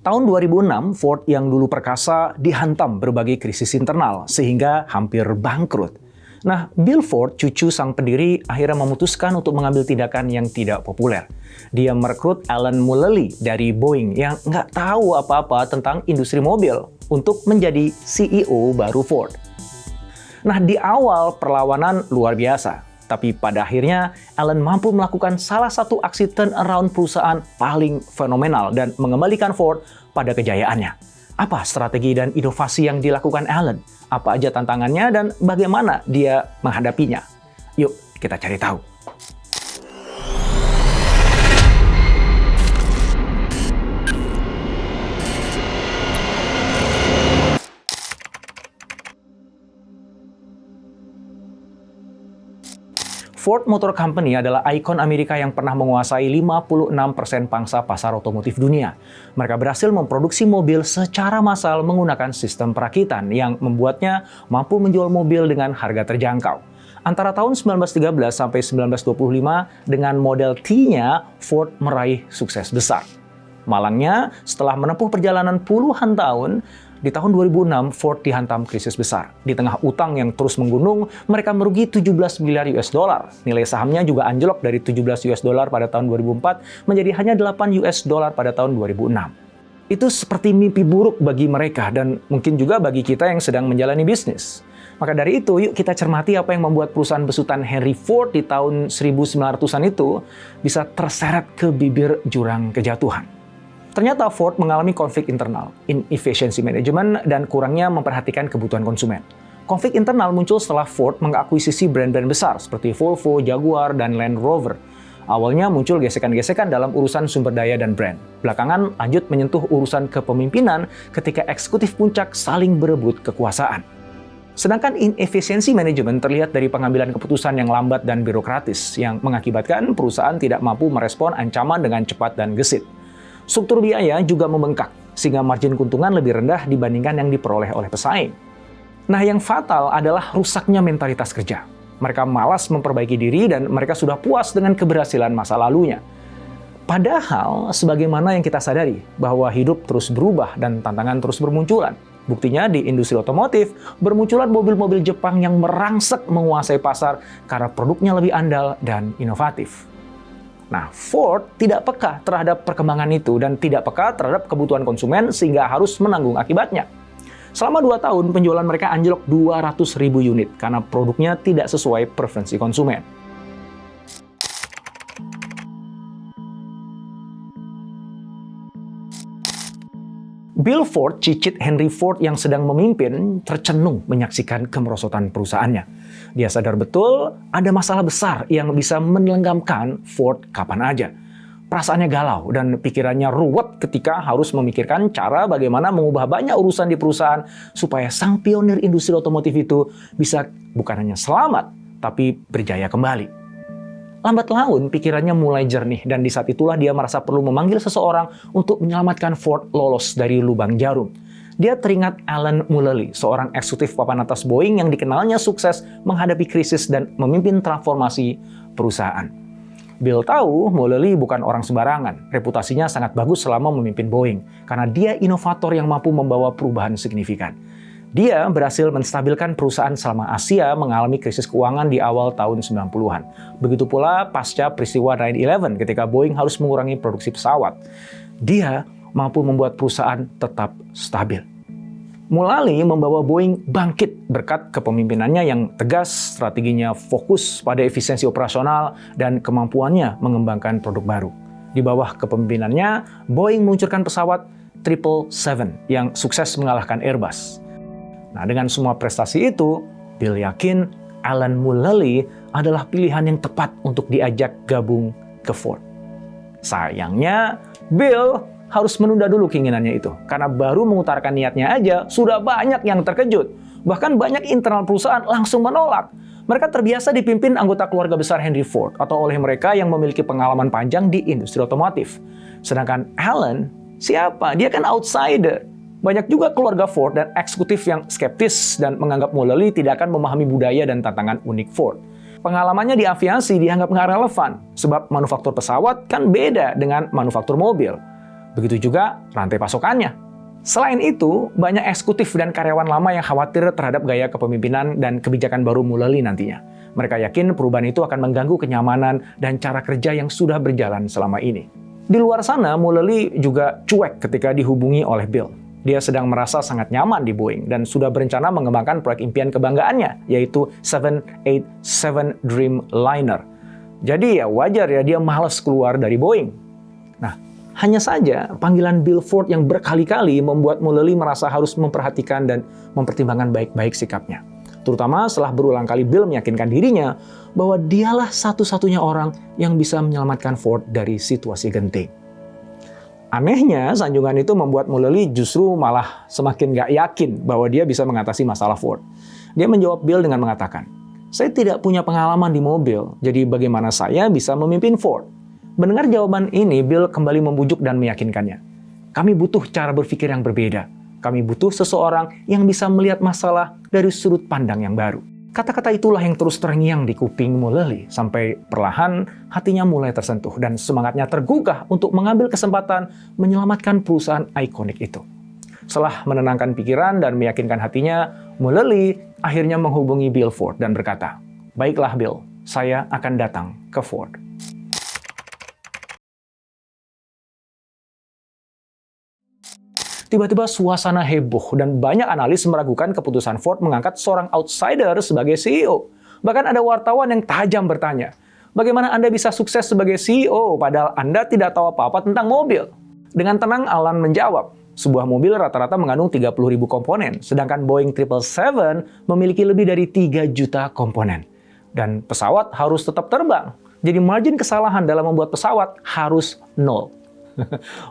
Tahun 2006, Ford yang dulu perkasa dihantam berbagai krisis internal sehingga hampir bangkrut. Nah, Bill Ford, cucu sang pendiri, akhirnya memutuskan untuk mengambil tindakan yang tidak populer. Dia merekrut Alan Mulally dari Boeing yang nggak tahu apa-apa tentang industri mobil untuk menjadi CEO baru Ford. Nah, di awal perlawanan luar biasa. Tapi pada akhirnya, Alan mampu melakukan salah satu aksi turnaround perusahaan paling fenomenal dan mengembalikan Ford pada kejayaannya. Apa strategi dan inovasi yang dilakukan Alan? Apa aja tantangannya dan bagaimana dia menghadapinya? Yuk, kita cari tahu. Ford Motor Company adalah ikon Amerika yang pernah menguasai 56% pangsa pasar otomotif dunia. Mereka berhasil memproduksi mobil secara massal menggunakan sistem perakitan yang membuatnya mampu menjual mobil dengan harga terjangkau. Antara tahun 1913 sampai 1925, dengan model T-nya, Ford meraih sukses besar. Malangnya, setelah menempuh perjalanan puluhan tahun, di tahun 2006, Ford dihantam krisis besar. Di tengah utang yang terus menggunung, mereka merugi 17 miliar US dollar. Nilai sahamnya juga anjlok dari 17 US dollar pada tahun 2004 menjadi hanya 8 US dollar pada tahun 2006. Itu seperti mimpi buruk bagi mereka dan mungkin juga bagi kita yang sedang menjalani bisnis. Maka dari itu, yuk kita cermati apa yang membuat perusahaan besutan Henry Ford di tahun 1900-an itu bisa terseret ke bibir jurang kejatuhan. Ternyata Ford mengalami konflik internal, inefficiency management, dan kurangnya memperhatikan kebutuhan konsumen. Konflik internal muncul setelah Ford mengakuisisi brand-brand besar seperti Volvo, Jaguar, dan Land Rover. Awalnya muncul gesekan-gesekan dalam urusan sumber daya dan brand. Belakangan lanjut menyentuh urusan kepemimpinan ketika eksekutif puncak saling berebut kekuasaan. Sedangkan inefficiency management terlihat dari pengambilan keputusan yang lambat dan birokratis yang mengakibatkan perusahaan tidak mampu merespon ancaman dengan cepat dan gesit. Struktur biaya juga membengkak, sehingga margin keuntungan lebih rendah dibandingkan yang diperoleh oleh pesaing. Nah, yang fatal adalah rusaknya mentalitas kerja. Mereka malas memperbaiki diri dan mereka sudah puas dengan keberhasilan masa lalunya. Padahal, sebagaimana yang kita sadari, bahwa hidup terus berubah dan tantangan terus bermunculan. Buktinya di industri otomotif, bermunculan mobil-mobil Jepang yang merangsek menguasai pasar karena produknya lebih andal dan inovatif. Nah, Ford tidak peka terhadap perkembangan itu dan tidak peka terhadap kebutuhan konsumen sehingga harus menanggung akibatnya. Selama 2 tahun, penjualan mereka anjlok 200.000 unit karena produknya tidak sesuai preferensi konsumen. Bill Ford, cicit Henry Ford yang sedang memimpin, tercenung menyaksikan kemerosotan perusahaannya. Dia sadar betul ada masalah besar yang bisa menenggelamkan Ford kapan aja. Perasaannya galau dan pikirannya ruwet ketika harus memikirkan cara bagaimana mengubah banyak urusan di perusahaan supaya sang pionir industri otomotif itu bisa bukan hanya selamat, tapi berjaya kembali. Lambat laun, pikirannya mulai jernih dan di saat itulah dia merasa perlu memanggil seseorang untuk menyelamatkan Ford lolos dari lubang jarum. Dia teringat Alan Mulally, seorang eksekutif papan atas Boeing yang dikenalnya sukses menghadapi krisis dan memimpin transformasi perusahaan. Bill tahu Mulally bukan orang sembarangan. Reputasinya sangat bagus selama memimpin Boeing karena dia inovator yang mampu membawa perubahan signifikan. Dia berhasil menstabilkan perusahaan selama Asia mengalami krisis keuangan di awal tahun 90-an. Begitu pula pasca peristiwa 9/11 ketika Boeing harus mengurangi produksi pesawat. Dia mampu membuat perusahaan tetap stabil. Mulally membawa Boeing bangkit berkat kepemimpinannya yang tegas, strateginya fokus pada efisiensi operasional, dan kemampuannya mengembangkan produk baru. Di bawah kepemimpinannya, Boeing meluncurkan pesawat 777 yang sukses mengalahkan Airbus. Nah, dengan semua prestasi itu, Bill yakin Alan Mulally adalah pilihan yang tepat untuk diajak gabung ke Ford. Sayangnya, Bill harus menunda dulu keinginannya itu, karena baru mengutarakan niatnya aja, sudah banyak yang terkejut. Bahkan banyak internal perusahaan langsung menolak. Mereka terbiasa dipimpin anggota keluarga besar Henry Ford, atau oleh mereka yang memiliki pengalaman panjang di industri otomotif. Sedangkan Alan, siapa? Dia kan outsider. Banyak juga keluarga Ford dan eksekutif yang skeptis dan menganggap Mulally tidak akan memahami budaya dan tantangan unik Ford. Pengalamannya di aviasi dianggap nggak relevan, sebab manufaktur pesawat kan beda dengan manufaktur mobil. Begitu juga rantai pasokannya. Selain itu, banyak eksekutif dan karyawan lama yang khawatir terhadap gaya kepemimpinan dan kebijakan baru Mulally nantinya. Mereka yakin perubahan itu akan mengganggu kenyamanan dan cara kerja yang sudah berjalan selama ini. Di luar sana, Mulally juga cuek ketika dihubungi oleh Bill. Dia sedang merasa sangat nyaman di Boeing dan sudah berencana mengembangkan proyek impian kebanggaannya, yaitu 787 Dreamliner. Jadi ya wajar ya dia malas keluar dari Boeing. Nah, hanya saja panggilan Bill Ford yang berkali-kali membuat Mulally merasa harus memperhatikan dan mempertimbangkan baik-baik sikapnya. Terutama setelah berulang kali Bill meyakinkan dirinya bahwa dialah satu-satunya orang yang bisa menyelamatkan Ford dari situasi genting. Anehnya, sanjungan itu membuat Mulally justru malah semakin gak yakin bahwa dia bisa mengatasi masalah Ford. Dia menjawab Bill dengan mengatakan, "Saya tidak punya pengalaman di mobil, jadi bagaimana saya bisa memimpin Ford?" Mendengar jawaban ini, Bill kembali membujuk dan meyakinkannya. "Kami butuh cara berpikir yang berbeda. Kami butuh seseorang yang bisa melihat masalah dari sudut pandang yang baru." Kata-kata itulah yang terus terngiang di kuping Mulally, sampai perlahan hatinya mulai tersentuh dan semangatnya tergugah untuk mengambil kesempatan menyelamatkan perusahaan ikonik itu. Setelah menenangkan pikiran dan meyakinkan hatinya, Mulally akhirnya menghubungi Bill Ford dan berkata, "Baiklah Bill, saya akan datang ke Ford." Tiba-tiba suasana heboh dan banyak analis meragukan keputusan Ford mengangkat seorang outsider sebagai CEO. Bahkan ada wartawan yang tajam bertanya, "Bagaimana Anda bisa sukses sebagai CEO padahal Anda tidak tahu apa-apa tentang mobil?" Dengan tenang Alan menjawab, "Sebuah mobil rata-rata mengandung 30.000 komponen, sedangkan Boeing 777 memiliki lebih dari 3 juta komponen. Dan pesawat harus tetap terbang. Jadi margin kesalahan dalam membuat pesawat harus 0.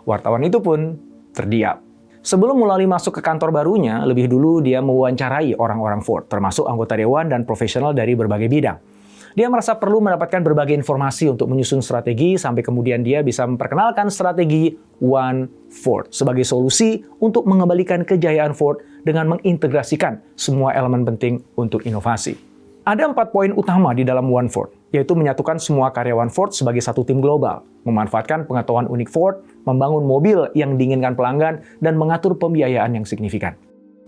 Wartawan itu pun terdiam. Sebelum Mulally masuk ke kantor barunya, lebih dulu dia mewawancarai orang-orang Ford, termasuk anggota dewan dan profesional dari berbagai bidang. Dia merasa perlu mendapatkan berbagai informasi untuk menyusun strategi, sampai kemudian dia bisa memperkenalkan strategi One Ford sebagai solusi untuk mengembalikan kejayaan Ford dengan mengintegrasikan semua elemen penting untuk inovasi. Ada 4 poin utama di dalam One Ford, yaitu menyatukan semua karyawan Ford sebagai satu tim global, memanfaatkan pengetahuan unik Ford, membangun mobil yang diinginkan pelanggan, dan mengatur pembiayaan yang signifikan.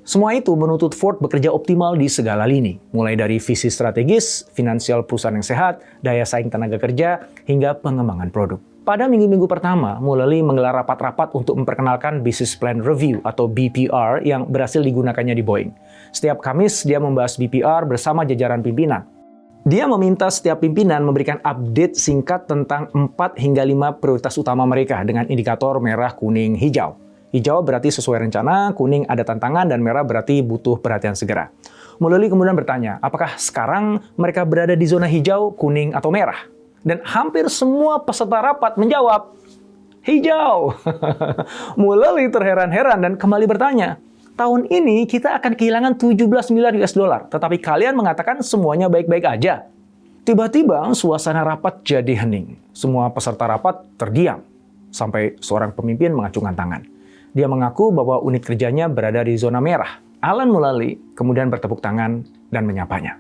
Semua itu menuntut Ford bekerja optimal di segala lini, mulai dari visi strategis, finansial perusahaan yang sehat, daya saing tenaga kerja, hingga pengembangan produk. Pada minggu-minggu pertama, Mulally menggelar rapat-rapat untuk memperkenalkan Business Plan Review atau BPR yang berhasil digunakannya di Boeing. Setiap Kamis, dia membahas BPR bersama jajaran pimpinan. Dia meminta setiap pimpinan memberikan update singkat tentang 4 hingga 5 prioritas utama mereka dengan indikator merah, kuning, hijau. Hijau berarti sesuai rencana, kuning ada tantangan, dan merah berarti butuh perhatian segera. Mulally kemudian bertanya, apakah sekarang mereka berada di zona hijau, kuning, atau merah? Dan hampir semua peserta rapat menjawab, hijau. Mulally terheran-heran dan kembali bertanya, tahun ini kita akan kehilangan 17 miliar US dollar, tetapi kalian mengatakan semuanya baik-baik aja. Tiba-tiba suasana rapat jadi hening. Semua peserta rapat terdiam, sampai seorang pemimpin mengacungkan tangan. Dia mengaku bahwa unit kerjanya berada di zona merah. Alan Mulally kemudian bertepuk tangan dan menyapanya.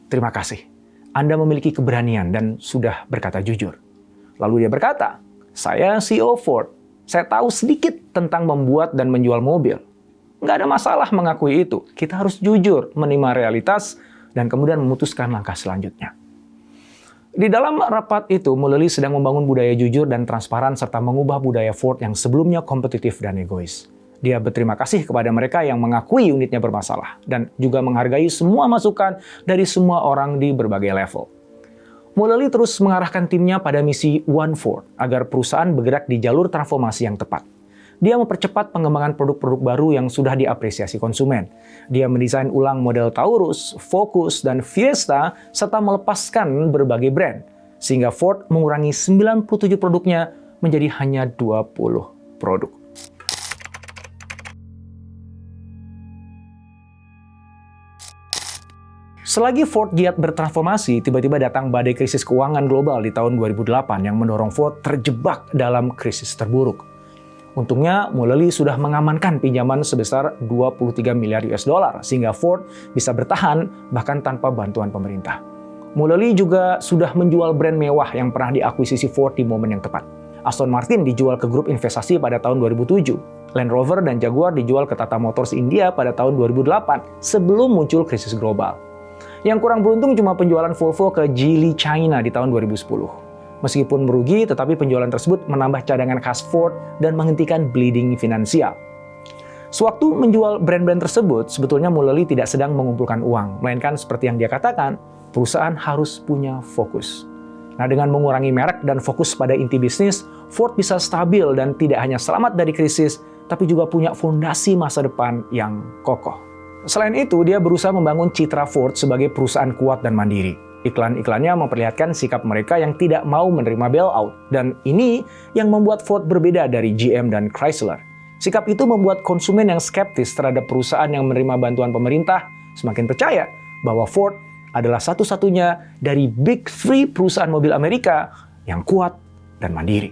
"Terima kasih. Anda memiliki keberanian dan sudah berkata jujur." Lalu dia berkata, "Saya CEO Ford. Saya tahu sedikit tentang membuat dan menjual mobil. Nggak ada masalah mengakui itu. Kita harus jujur, menerima realitas, dan kemudian memutuskan langkah selanjutnya." Di dalam rapat itu, Mulally sedang membangun budaya jujur dan transparan serta mengubah budaya Ford yang sebelumnya kompetitif dan egois. Dia berterima kasih kepada mereka yang mengakui unitnya bermasalah dan juga menghargai semua masukan dari semua orang di berbagai level. Mulally terus mengarahkan timnya pada misi One Ford agar perusahaan bergerak di jalur transformasi yang tepat. Dia mempercepat pengembangan produk-produk baru yang sudah diapresiasi konsumen. Dia mendesain ulang model Taurus, Focus, dan Fiesta, serta melepaskan berbagai brand, sehingga Ford mengurangi 97 produknya menjadi hanya 20 produk. Selagi Ford giat bertransformasi, tiba-tiba datang badai krisis keuangan global di tahun 2008 yang mendorong Ford terjebak dalam krisis terburuk. Untungnya, Mulally sudah mengamankan pinjaman sebesar 23 miliar US dollar sehingga Ford bisa bertahan bahkan tanpa bantuan pemerintah. Mulally juga sudah menjual brand mewah yang pernah diakuisisi Ford di momen yang tepat. Aston Martin dijual ke grup investasi pada tahun 2007. Land Rover dan Jaguar dijual ke Tata Motors India pada tahun 2008 sebelum muncul krisis global. Yang kurang beruntung cuma penjualan Volvo ke Geely China di tahun 2010. Meskipun merugi, tetapi penjualan tersebut menambah cadangan kas Ford dan menghentikan bleeding finansial. Sewaktu menjual brand-brand tersebut, sebetulnya Mulally tidak sedang mengumpulkan uang, melainkan seperti yang dia katakan, perusahaan harus punya fokus. Nah, dengan mengurangi merek dan fokus pada inti bisnis, Ford bisa stabil dan tidak hanya selamat dari krisis, tapi juga punya fondasi masa depan yang kokoh. Selain itu, dia berusaha membangun citra Ford sebagai perusahaan kuat dan mandiri. Iklan-iklannya memperlihatkan sikap mereka yang tidak mau menerima bailout, dan ini yang membuat Ford berbeda dari GM dan Chrysler. Sikap itu membuat konsumen yang skeptis terhadap perusahaan yang menerima bantuan pemerintah semakin percaya bahwa Ford adalah satu-satunya dari Big Three perusahaan mobil Amerika yang kuat dan mandiri.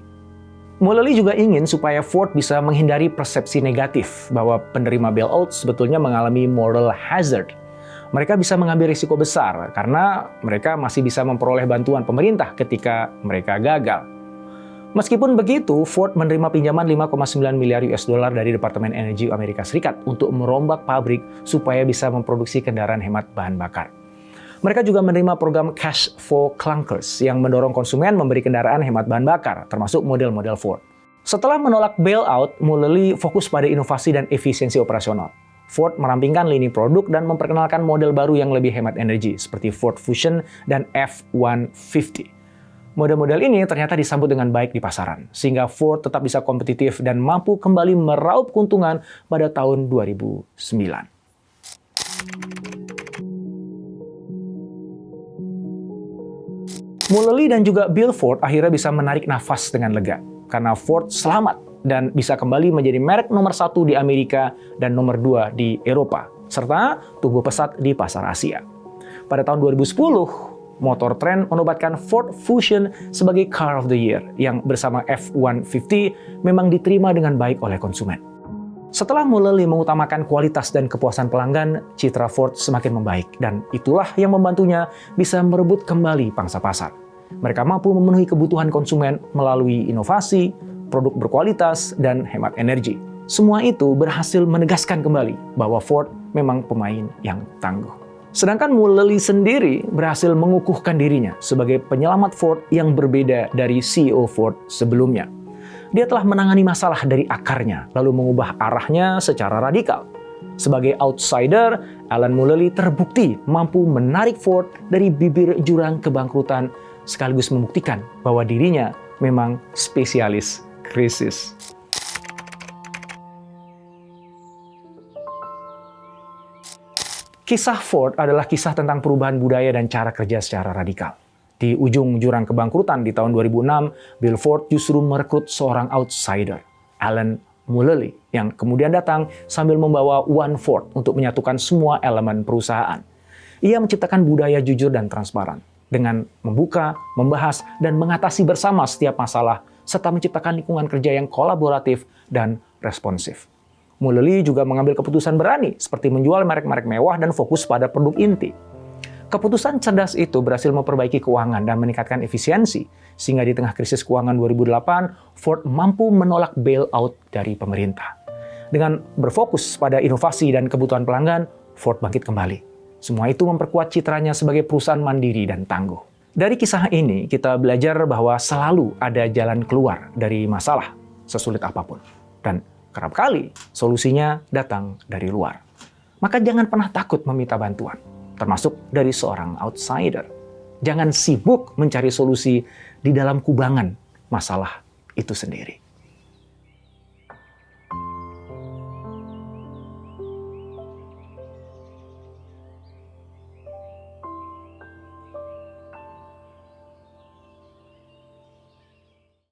Mulally juga ingin supaya Ford bisa menghindari persepsi negatif bahwa penerima bailout sebetulnya mengalami moral hazard. Mereka bisa mengambil risiko besar karena mereka masih bisa memperoleh bantuan pemerintah ketika mereka gagal. Meskipun begitu, Ford menerima pinjaman 5,9 miliar US dollar dari Departemen Energi Amerika Serikat untuk merombak pabrik supaya bisa memproduksi kendaraan hemat bahan bakar. Mereka juga menerima program Cash for Clunkers yang mendorong konsumen memberi kendaraan hemat bahan bakar, termasuk model-model Ford. Setelah menolak bailout, Mulally fokus pada inovasi dan efisiensi operasional. Ford merampingkan lini produk dan memperkenalkan model baru yang lebih hemat energi, seperti Ford Fusion dan F-150. Model-model ini ternyata disambut dengan baik di pasaran, sehingga Ford tetap bisa kompetitif dan mampu kembali meraup keuntungan pada tahun 2009. Mulally dan juga Bill Ford akhirnya bisa menarik nafas dengan lega, karena Ford selamat dan bisa kembali menjadi merek nomor 1 di Amerika dan nomor 2 di Eropa, serta tumbuh pesat di pasar Asia. Pada tahun 2010, Motor Trend menobatkan Ford Fusion sebagai Car of the Year, yang bersama F-150 memang diterima dengan baik oleh konsumen. Setelah Mulally mengutamakan kualitas dan kepuasan pelanggan, citra Ford semakin membaik, dan itulah yang membantunya bisa merebut kembali pangsa pasar. Mereka mampu memenuhi kebutuhan konsumen melalui inovasi, produk berkualitas, dan hemat energi. Semua itu berhasil menegaskan kembali bahwa Ford memang pemain yang tangguh. Sedangkan Mulally sendiri berhasil mengukuhkan dirinya sebagai penyelamat Ford yang berbeda dari CEO Ford sebelumnya. Dia telah menangani masalah dari akarnya, lalu mengubah arahnya secara radikal. Sebagai outsider, Alan Mulally terbukti mampu menarik Ford dari bibir jurang kebangkrutan, sekaligus membuktikan bahwa dirinya memang spesialis krisis. Kisah Ford adalah kisah tentang perubahan budaya dan cara kerja secara radikal. Di ujung jurang kebangkrutan di tahun 2006, Bill Ford justru merekrut seorang outsider, Alan Mulally, yang kemudian datang sambil membawa One Ford untuk menyatukan semua elemen perusahaan. Ia menciptakan budaya jujur dan transparan dengan membuka, membahas, dan mengatasi bersama setiap masalah, serta menciptakan lingkungan kerja yang kolaboratif dan responsif. Mulally juga mengambil keputusan berani, seperti menjual merek-merek mewah dan fokus pada produk inti. Keputusan cerdas itu berhasil memperbaiki keuangan dan meningkatkan efisiensi, sehingga di tengah krisis keuangan 2008, Ford mampu menolak bailout dari pemerintah. Dengan berfokus pada inovasi dan kebutuhan pelanggan, Ford bangkit kembali. Semua itu memperkuat citranya sebagai perusahaan mandiri dan tangguh. Dari kisah ini, kita belajar bahwa selalu ada jalan keluar dari masalah, sesulit apapun. Dan kerap kali, solusinya datang dari luar. Maka jangan pernah takut meminta bantuan, termasuk dari seorang outsider. Jangan sibuk mencari solusi di dalam kubangan masalah itu sendiri.